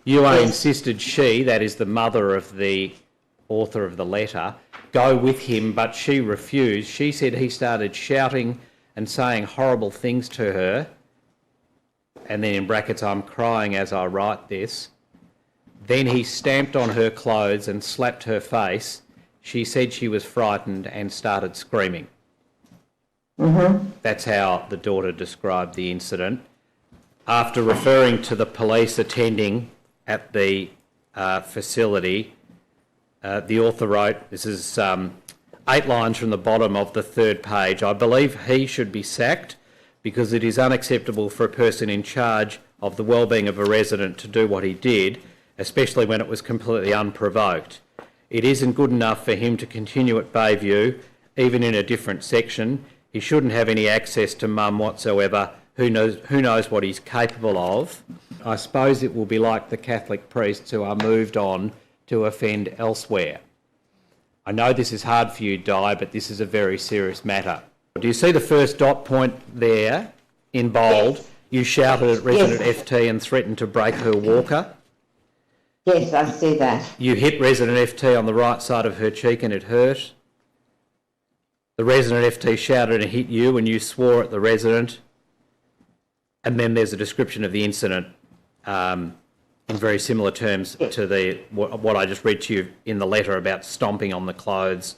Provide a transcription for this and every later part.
UA Yes. insisted she, that is the mother of the author of the letter, go with him, but she refused. She said he started shouting and saying horrible things to her, and then in brackets, I'm crying as I write this. Then he stamped on her clothes and slapped her face. She said she was frightened and started screaming. That's how the daughter described the incident. After referring to the police attending at the facility, the author wrote, this is 8 lines from the bottom of the 3rd page, I believe he should be sacked because it is unacceptable for a person in charge of the well-being of a resident to do what he did, especially when it was completely unprovoked. It isn't good enough for him to continue at Bayview, even in a different section. He shouldn't have any access to mum whatsoever. Who knows what he's capable of. I suppose it will be like the Catholic priests who are moved on to offend elsewhere. I know this is hard for you, Di, but this is a very serious matter. Do you see the first dot point there in bold? Yes. You shouted at resident Yes. FT and threatened to break her walker. Yes, I see that. You hit resident FT on the right side of her cheek and it hurt. The resident FT shouted and hit you and you swore at the resident. And then there's a description of the incident in very similar terms to what I just read to you in the letter about stomping on the clothes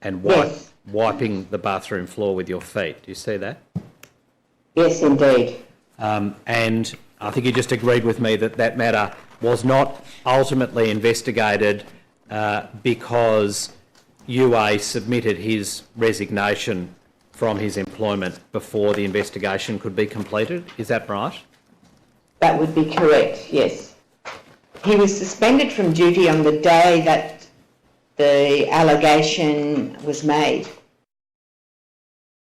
and wiping the bathroom floor with your feet. Do you see that? Yes, indeed. And I think you just agreed with me that that matter was not ultimately investigated because UA submitted his resignation from his employment before the investigation could be completed. Is that right? That would be correct, yes. He was suspended from duty on the day that the allegation was made.